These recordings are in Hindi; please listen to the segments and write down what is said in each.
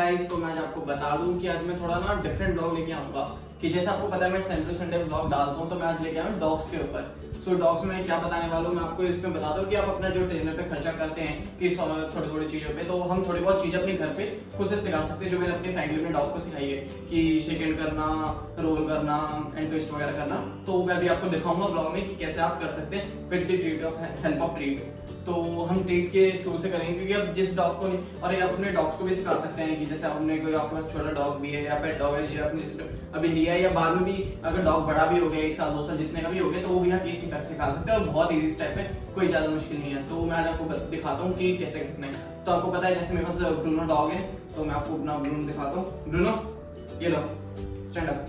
गाइस, तो मैं आज आपको बता दूं कि आज मैं थोड़ा ना डिफरेंट ब्लॉग लेके आऊंगा कि जैसे आपको पता है मैं संडे संडे ब्लॉग डालता हूं, तो मैं आज लेके आया हूं डॉग्स के ऊपर। सो डॉग्स में क्या बताने वाला हूं मैं आपको इसमें बता दूं कि आप अपना जो ट्रेनर पे खर्चा करते हैं कि थोड़ी थोड़ी चीजों पे, तो हम थोड़ी बहुत चीजें अपने घर पे खुद से सिखा सकते हैं जो मैंने अपनी फैमिली में डॉग को सिखाई है कि शेक हैंड करना, रोल करना एंड ट्विस्ट वगैरह करना। तो मैं भी आपको दिखाऊंगा ब्लॉग में कि कैसे आप कर सकते हैं with the treat of help of treat. तो हम ट्रीट के थ्रू से करेंगे क्योंकि अब जिस डॉग को और ये अपने डॉग्स को भी सिखा सकते हैं कि जैसे आपने कोई आपके पास छोटा डॉग भी है या पेट डॉग है जो आपने अभी लिया है या बाद में भी अगर डॉग बड़ा भी हो गया 1 साल 2 साल जितने का भी हो गया, तो वो भी आप ये चीज सिखा सकते हैं और बहुत इजी स्टेप है, कोई ज्यादा मुश्किल नहीं है। तो मैं आज आपको दिखाता हूँ कि कैसे करना है। तो आपको पता है जैसे मेरे पास ब्रूनो डॉग है, तो मैं आपको अपना ब्रूनो दिखाता हूँ। ब्रूनो ये लो, स्टैंड अप।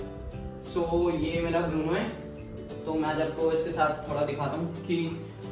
सो ये मेरा ब्रूनो है। तो मैं आज आपको इसके साथ थोड़ा दिखाता हूँ कि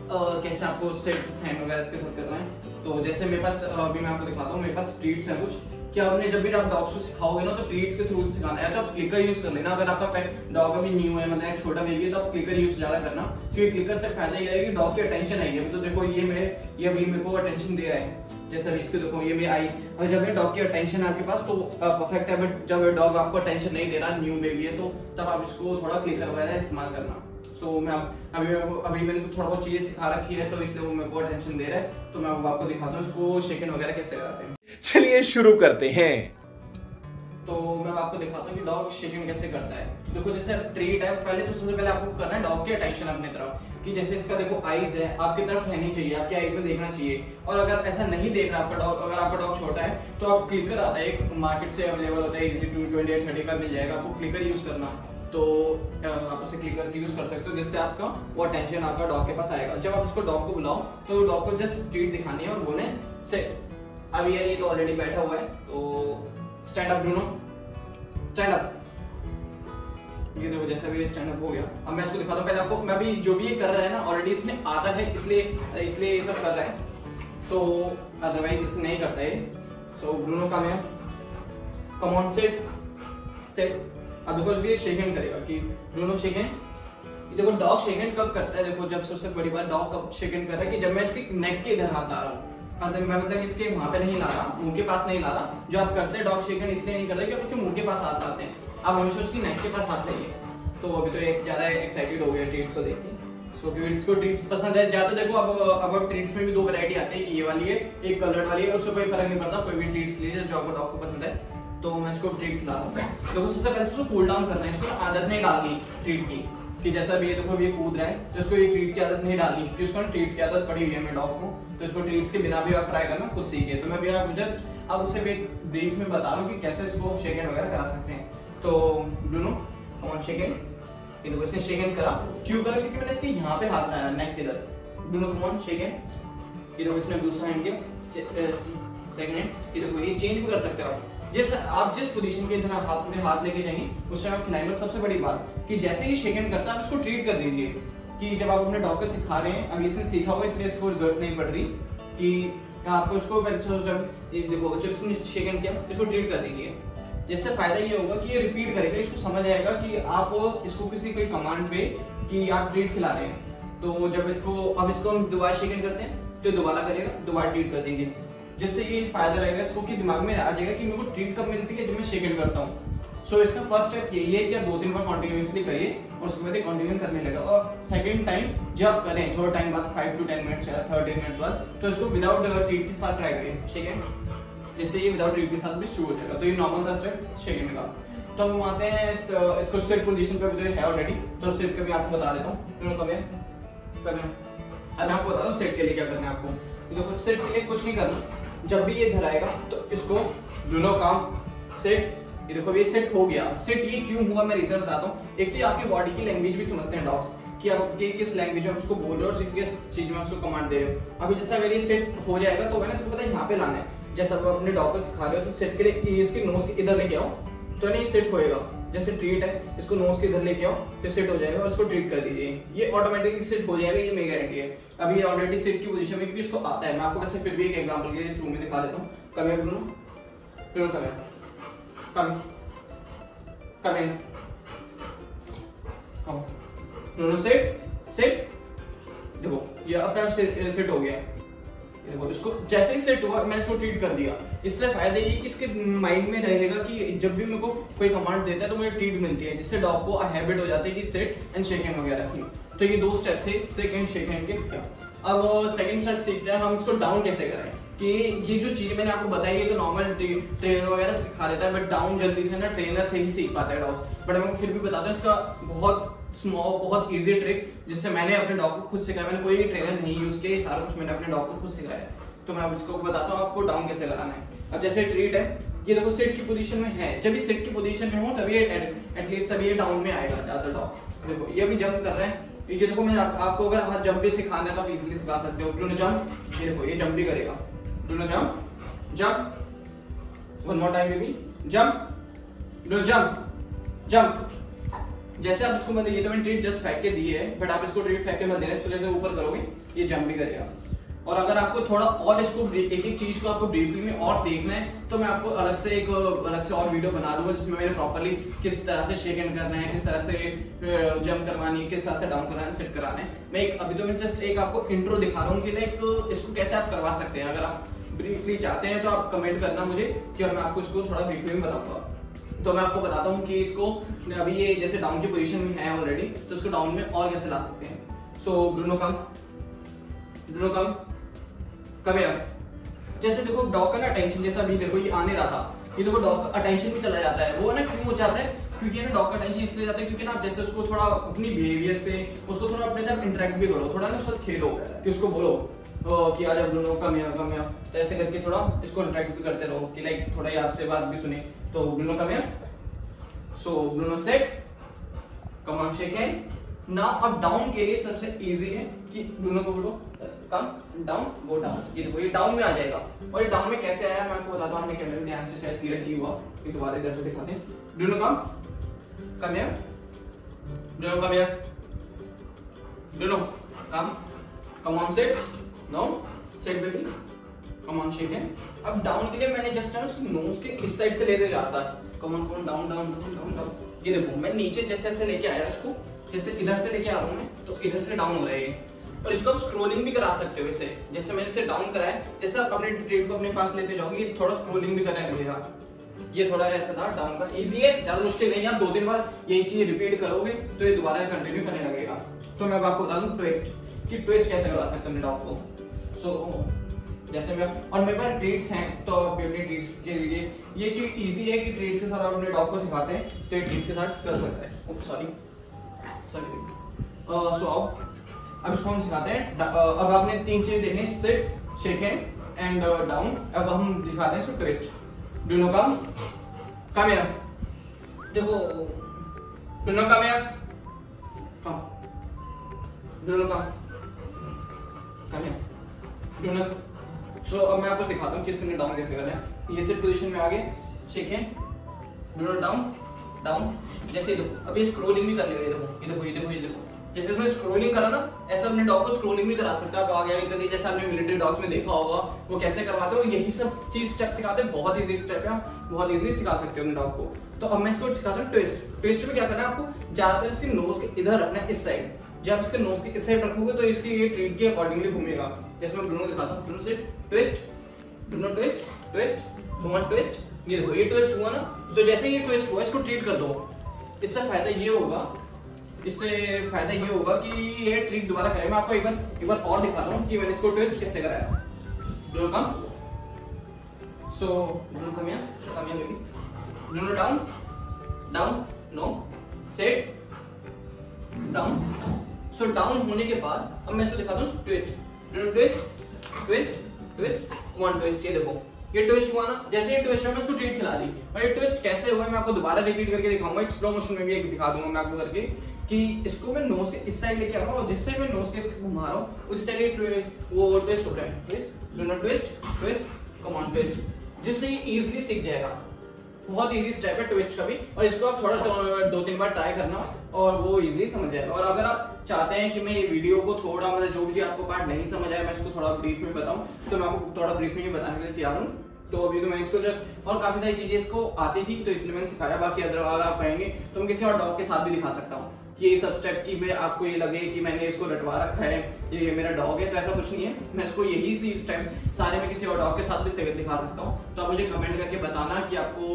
कैसे आपको सेट हैंड वगैरह इसके साथ करना है। तो जैसे मेरे पास अभी मैं आपको दिखाता हूँ, मेरे पास ट्रीट्स है कुछ कि आपने जब भी आप डॉग्स को सिखाओगे ना तो ट्रीट्स के थ्रू सिखाना है। तो आप क्लिकर यूज कर लेना। अगर आपका पेट डॉग अभी न्यू है, मतलब एक छोटा बेबी है, तो आप क्लिकर यूज ज्यादा करना क्योंकि क्लिकर से फायदा ये है कि डॉग की अटेंशन आएगी। तो देखो ये अभी मेरे को अटेंशन दे रहा है, जैसे अभी इसके देखो ये मेरी आई, और जब ये डॉग की अटेंशन है आपके पास तो परफेक्ट है। बट जब डॉग आपको अटेंशन नहीं दे रहा, न्यू बेबी है, तो तब आप इसको थोड़ा क्लिकर वगैरह इस्तेमाल करना। सो मैं अभी मैंने इसको थोड़ा बहुत चीजें सिखा रखी है, तो इसलिए वो मेरे को अटेंशन दे रहा है। तो मैं आपको दिखाता हूँ इसको शेक हैंड वगैरह कैसे कराते हैं। चलिए शुरू करते हैं। तो मैं आपको दिखाता हूँ कि डॉग शेक हैंड कैसे करता है। तो देखो जैसे ट्रीट है, पहले तो सबसे पहले आपको करना है डॉग की अटेंशन अपनी तरफ कि जैसे इसका देखो आईज है आपकी तरफ रहनी चाहिए, आपकी आईज में देखना चाहिए। और अगर ऐसा नहीं देख रहा आपका डॉग, अगर आपका डॉग छोटा है तो आप क्लिकर आता है, एक मार्केट से अवेलेबल होता है, इजीली 220 30 का मिल जाएगा, आपको क्लिकर यूज करना। तो आप उसे क्लिकर यूज कर सकते हो जिससे आपका वो अटेंशन आपका डॉग के पास आएगा। जब आप उसको डॉग को बुलाओ तो डॉग को जस्ट ट्रीट दिखानी है और बोले सेट। अब ये तो ऑलरेडी बैठा हुआ है, तो stand up Bruno, stand up. ये देखो जैसा भी स्टैंड अप हो गया। अब मैं इसको दिखाता हूँ पहले आपको। मैं भी जो भी ये कर रहा है ना ऑलरेडी इसने आता है, इसलिए ये सब कर रहा है, तो अदरवाइज इसे नहीं करता है। सो ब्रूनो कम है, कम ऑन सेट सेट। अब देखो ये शेक हैंड करेगा कि ब्रूनो शेक हैंड। देखो डॉग शेक हैंड कब करता है, देखो जब सबसे बड़ी बात डॉग कब शेक हैंड कर रहा है कि जब मैं इसकी नेक के इधर हाथ ला रहा हूँ। मैं मतलब इसके वहां पे नहीं ला रहा, मुंह के पास नहीं ला रहा। जो आप करते हैं डॉग शेक हैंड इसलिए नहीं करते कि आप उसके मुंह के पास हाथ लाते हैं, आप हमेशा उसकी नेक के पास हाथ लाइए। तो अभी तो एक ज्यादा एक्साइटेड हो गया ट्रीट्स को देख के। सो ट्रीट्स को ट्रीट्स पसंद है ज्यादा। देखो अब ट्रीट्स में भी 2 वैरायटी आती है कि ये वाली है, एक कलर्ड वाली है, उससे कोई फर्क नहीं पड़ता, कोई भी ट्रीट्स लीजिए जो आपको डॉग को पसंद है। तो मैं इसको ट्रीट खिला रहा हूँ। देखो सबसे पहले उसको कूल डाउन करना है, इसको आदत नहीं डालनी ट्रीट की कि जैसा भी ये देखो ये कूद रहा है तो इसको ये ट्रीट की आदत नहीं डालनी क्योंकि उसको ट्रीट की आदत पड़ी हुई है मेरे डॉग को। तो इसको ट्रीट्स के बिना भी आप ट्राई करना, खुद सीखिए। तो मैं भी आप जस्ट अब उसे भी ब्रीफ में बता रहा हूँ कि कैसे इसको शेक हैंड वगैरह करा सकते हैं। तो Bruno come on shake hand. ये देखो इसने शेक हैंड करा, क्यों करा? क्योंकि मैंने इसके यहाँ पे हाथ लाया नेक के इधर। Bruno come on shake hand. ये देखो इसने दूसरा हैंड किया, सेकंड हैंड। ये देखो ये चेंज भी कर सकते हो आप जिस पोजीशन के इधर हाथ में हाथ लेके जाएंगे उस टाइम आप खिलाएंगे। सबसे बड़ी बात कि जैसे ही शेक हैंड करता है आप इसको ट्रीट कर दीजिए कि जब आप अपने डॉग को सिखा रहे हैं, अभी इसने सीखा होगा इसलिए इसको जरूरत नहीं पड़ रही कि आपको इसको देखो जब इसने शेक हैंड किया इसको ट्रीट कर दीजिए। जिससे फायदा ये होगा कि ये रिपीट करेगा, इसको समझ आएगा कि आप इसको किसी कोई कमांड पे कि आप ट्रीट खिला रहे हैं। तो जब इसको हम दोबारा शेक हैंड करते हैं तो दोबारा करेगा, दोबारा ट्रीट कर दीजिए। जिससे ये फायदा रहेगा इसको कि दिमाग में आ जाएगा कि मेरे को ट्रीट कब मिलती है जब मैं शेक हैंड करता हूँ। सो इसका फर्स्ट स्टेप यही है कि आप 2-3 बार कॉन्टिन्यूसली करिए और उसके बाद कंटिन्यू करने लगा। और सेकंड टाइम जब आप करें थोड़ा टाइम बाद 5 to 10 मिनट्स या 30 मिनट्स बाद, तो इसको विदाउट ट्रीट के साथ ट्राई करिए शेक हैंड, जिससे ये विदाउट ट्रीट के साथ भी शुरू हो जाएगा। तो ये नॉर्मल था स्टेप शेक हैंड का। तो हम आते हैं इसको सिट पोजीशन पे जो है ऑलरेडी, तो सिट का भी आपको बता देता हूँ। दोनों कब है अब मैं आपको बता दूँ सेट के लिए क्या करना है आपको। देखो सेट के लिए कुछ नहीं करना, जब भी ये धराएगा तो इसको ब्रूनो काम सेट। ये देखो ये सेट हो गया। सेट ये क्यों हुआ मैं रीजन बताता हूँ। एक तो आपकी बॉडी की लैंग्वेज भी समझते हैं डॉग्स कि आप किस लैंग्वेज में उसको बोल रहे हो और किस चीज में उसको कमांड दे रहे हो। अभी जैसा अगर ये सेट हो जाएगा तो मैंने इसको पता है यहाँ पे लाना है। जैसा आप अपने डॉग को सिखा रहे हो तो सेट के लिए इसकी नोज के इधर लेके आओ तो नहीं सेट होएगा। जैसे ट्रीट है इसको नोज के इधर लेके आओ तो सेट हो जाएगा और इसको ट्रीट कर दीजिए, ये ऑटोमेटिकली सेट हो जाएगा, ये मेरी गारंटी है। अभी ये ऑलरेडी सेट की पोजीशन में क्योंकि इसको आता है। मैं आपको वैसे फिर भी एक एग्जांपल के लिए थ्रू में दिखा देता हूँ। कम है ब्रूनो, ब्रूनो कम है, कम ब्रूनो सेट सेट। देखो ये अपने आप सेट हो गया। देखो इसको जैसे ही सेट हुआ मैंने इसको ट्रीट कर दिया। इससे फायदा ये कि इसके माइंड में रहेगा कि जब भी मेरे को कोई कमांड देता है तो मुझे ट्रीट मिलती है, जिससे डॉग को हैबिट हो जाती है कि सेट एंड शेक हैंड वगैरह की। तो ये 2 स्टेप थे सेट एंड शेक हैंड के। अब सेकंड स्टेप सीखते हैं हम इसको डाउन कैसे करें। कि ये जो चीज मैंने आपको बताई है तो नॉर्मल ट्रेनर वगैरह सिखा देता है, बट डाउन जल्दी से ना ट्रेनर से ही सीख पाता है डॉग। बट मैं फिर भी बताता हूँ इसका बहुत स्मॉल बहुत इजी ट्रिक जिससे मैंने अपने डॉग को खुद सिखाया। मैंने कोई ट्रेनर नहीं यूज किया, सारा कुछ मैंने अपने डॉग को खुद सिखाया। तो मैं अब इसको बताता हूँ आपको डाउन कैसे कराना है। अब जैसे ट्रीट है, ये देखो सिट की पोजीशन में है, जब ये सिट की पोजीशन में हो तभी एटलीस्ट तभी ये डाउन में आएगा ज्यादा डॉग। देखो ये अभी जंप कर रहा है, ये देखो मैं आपको अगर हाथ जंप भी सिखाना है तो आप इजीली सिखा सकते हो। ब्रूनो जंप, ये देखो ये जंप भी करेगा। Bruno jump, jump, one more time baby, jump, Bruno jump, jump. जैसे आप इसको मतलब ये तो मैंने ट्रीट जस्ट फेंक के दी है, बट आप इसको ट्रीट फेंक के मत देना, इसको जैसे ऊपर करोगे ये जंप भी करेगा। और अगर आपको थोड़ा और इसको एक एक चीज को आपको ब्रीफली में और देखना है तो मैं आपको अलग से और वीडियो बना दूंगा जिसमें मैंने प्रॉपर्ली किस तरह से शेक हैंड करना है, किस तरह से जंप करवानी है, किस तरह से डाउन कराना है, सेट कराना है। मैं अभी तो मैं जस्ट एक आपको इंट्रो दिखा रहा हूँ कि लाइक इसको कैसे आप करवा सकते हैं। अगर आप ब्रीफली चाहते हैं तो आप कमेंट करना मुझे कि मैं आपको इसको थोड़ा ब्रीफली में बताऊंगा। तो मैं आपको बताता हूँ कि इसको अभी ये जैसे डाउन की पोजीशन में है ऑलरेडी, तो इसको डाउन में और कैसे ला सकते हैं। So Bruno come, Bruno come, come here. जैसे देखो डॉग का ना अटेंशन, जैसा अभी देखो ये आने रहा था, ये देखो डॉग का अटेंशन भी चला जाता है। वो ना क्यों हो जाता है, क्योंकि ना डॉग का अटेंशन इसलिए जाता है क्योंकि ना आप जैसे उसको थोड़ा अपनी बिहेवियर से उसको थोड़ा अपने साथ इंटरेक्ट भी करो, थोड़ा ना उसके साथ खेलो कि उसको बोलो कि आ जा Bruno come here, come here, तो ऐसे करके थोड़ा इसको इंटरेक्ट भी करते रहो कि लाइक थोड़ा ये आपसे बात भी सुने। तो Bruno come here, so Bruno set, come on shake hand. Now अब डाउन के लिए सबसे इजी है कि ब्रूनो को बोलो कम डाउन, गो डाउन। ये देखो ये डाउन में आ जाएगा। और ये डाउन में कैसे आया मैं आपको बताता हूँ, अपने कैमरे में ध्यान से शायद क्लियर नहीं हुआ, ये दोबारा इधर से दिखाते हैं। Bruno come, come here, Bruno come here, Bruno come, come on sit, no sit baby, come on shake hand. अब डाउन के लिए मैंने जस्ट ना उसकी नोज के इस साइड से लेते जाता है, come on down down down down down. ये देखो मैं नीचे जैसे ऐसे लेके आया इसको, जैसे इधर से लेके आ रहा हूँ मैं, तो इधर से डाउन हो रहा है। और इसको आप स्क्रोलिंग भी करा सकते हो इसे, जैसे मैंने इसे डाउन कराया, जैसे आप अपने ट्रेड को अपने पास लेते जाओगे ये थोड़ा स्क्रोलिंग भी करने लगेगा। ये थोड़ा ऐसा था डाउन का, इजी है, ज्यादा मुश्किल नहीं है। आप 2-3 बार यही चीज रिपीट करोगे तो ये दोबारा कंटिन्यू करने लगेगा। तो मैं आपको बता दूं ट्विस्ट, कि ट्विस्ट कैसे करवा सकते हैं डॉग को। सो जैसे मैं और मेरे पास ट्रीट्स हैं, तो आप अपने ट्रीट्स के लिए ये कि इजी है कि ट्रीट्स के साथ आप अपने डॉग को सिखाते हैं तो ये ट्रीट्स के साथ कर सकता है। सॉरी सो अब इसको हम सिखाते हैं। अब आपने 3 चीज देखने, sit, shake hand and down. अब हम दिखाते हैं इसको twist. Bruno come, come here, देखो Bruno come here, come, Bruno come, come here, Bruno. So अब मैं आपको दिखाता हूँ कि इसने डाउन कैसे करना है। ये सिट पोजीशन में आ गए, shake hand, Bruno down down. जैसे देखो अभी स्क्रोलिंग भी कर लेगा, ये देखो ये देखो ये देखो ये देखो, जैसे इसने स्क्रोलिंग करा ना, ऐसा अपने डॉग को स्क्रोलिंग भी करा सकता है। आप आगे आगे करके जैसे आपने मिलिट्री डॉग्स में देखा होगा वो कैसे करवाते हो, यही सब चीज स्टेप सिखाते हैं। बहुत इजी स्टेप है, आप बहुत इजीली सिखा सकते हो अपने डॉग को। तो अब मैं इसको सिखाता हूँ ट्विस्ट। ट्विस्ट में क्या करना है आपको, ज्यादातर इसकी नोज के इधर रखना है, इस साइड। जब आप इसके नोज के इस साइड रखोगे तो इसकी ये ट्रीट के अकॉर्डिंगली घूमेगा। जैसे मैं ब्रूनो दिखाता हूँ, ब्रूनो से twist, Bruno twist, twist, Bruno twist. ये देखो ये ट्विस्ट हुआ ना, तो जैसे ये ट्विस्ट हुआ इसको ट्रीट कर दो। इससे फायदा ये होगा कि ये ट्रीट दोबारा करें। मैं आपको एक बार और दिखाता हूँ कि मैंने इसको ट्विस्ट कैसे कराया। Bruno come, so Bruno come here baby, Bruno down down, no sit, down. So down होने के बाद अब मैं इसको दिखाता हूँ twist. Bruno twist, twist, twist, one twist. ये देखो ये ट्विस्ट हुआ ना, जैसे ये ट्विस्ट हुआ मैं इसको ट्रीट खिला दी। और ये ट्विस्ट कैसे हुआ मैं आपको दोबारा रिपीट करके दिखाऊंगा, एक स्लो मोशन में भी एक दिखा दूंगा मैं आपको करके कि इसको मैं नोज के इस साइड लेके आ रहा हूँ और जिस साइड मैं नोज के इसको घुमा रहा हूँ उस साइड वो ट्विस्ट हो रहा है। Twist, twist, twist, come on twist, जिससे ये इजीली सीख जाएगा। बहुत इजी स्टेप है ट्विस्ट का भी, और इसको आप थोड़ा 2-3 बार ट्राई करना और वो इजीली समझ जाएगा। और अगर आप चाहते हैं कि मैं ये वीडियो को थोड़ा मतलब जो भी आपको पार्ट नहीं समझ आया मैं इसको थोड़ा ब्रीफ में बताऊं, तो मैं आपको थोड़ा ब्रीफ में बताने के लिए तैयार हूँ। तो अभी तो मैं इसको जब और काफी सारी चीजें इसको आती थी तो इसलिए मैंने सिखाया। बाकी अगर आप कहेंगे तो मैं किसी और डॉग के साथ भी दिखा सकता हूँ। ये सब स्टेप की मैं आपको ये लगे कि मैंने इसको रटवा रखा है, ये मेरा डॉग है, तो ऐसा कुछ नहीं है। मैं इसको यही सी स्टेप सारे मैं किसी और डॉग के साथ भी दिखा सकता हूँ। तो आप मुझे कमेंट करके बताना कि आपको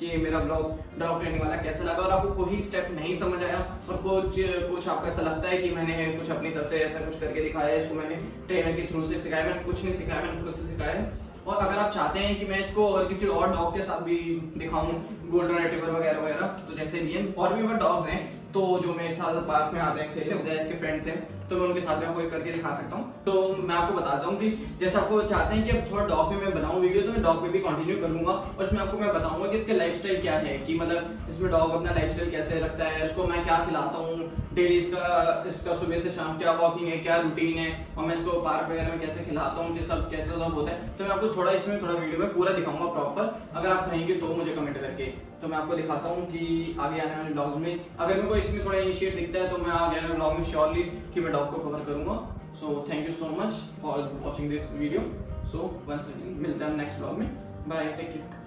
ये मेरा ब्लॉग डॉग ट्रेनिंग वाला कैसा लगा, और आपको कोई स्टेप नहीं समझ आया और कुछ आपको ऐसा लगता है कि मैंने कुछ अपनी तरफ से ऐसा कुछ करके दिखाया है, इसको मैंने ट्रेनर के थ्रू से सिखाया, मैंने कुछ नहीं सिखाया, मैंने खुद से सिखाया है। और अगर आप चाहते हैं कि मैं इसको और किसी और डॉग के साथ भी दिखाऊं, गोल्डन रिट्रीवर वगैरह वगैरह, तो जैसे लियन और भी डॉग्स हैं तो जो मेरे साथ पार्क में आते हैं खेलने, होता है इसके फ्रेंड्स हैं, तो मैं उनके साथ में आपको करके दिखा सकता हूँ। तो मैं आपको बताता हूँ कि जैसे आपको चाहते हैं कि अब थोड़ा डॉग पे मैं बनाऊं वीडियो, तो मैं डॉग पे भी कंटिन्यू करूंगा और इसमें आपको मैं बताऊंगा कि इसके लाइफस्टाइल क्या है, कि मतलब इसमें डॉग अपना लाइफस्टाइल कैसे रखता है, उसको मैं क्या खिलाता हूँ डेली, इसका सुबह से शाम क्या वॉकिंग है, क्या रूटीन है, और मैं इसको पार्क वगैरह में कैसे खिलाता हूँ, सब कैसे सब होता है। तो मैं आपको थोड़ा इसमें थोड़ा वीडियो में पूरा दिखाऊंगा प्रॉपर। अगर आप कहेंगे तो मुझे कमेंट करके, तो मैं आपको दिखाता हूँ कि आगे आने वाले ब्लॉग्स में अगर मेरे को इसमें थोड़ा इनिशिएट दिखता है तो मैं आगे आने वाले ब्लॉग में श्योरली कि मैं डॉग को कवर करूंगा। So thank you so much for watching this video. So once again मिलते हैं नेक्स्ट ब्लॉग में। Bye, take care.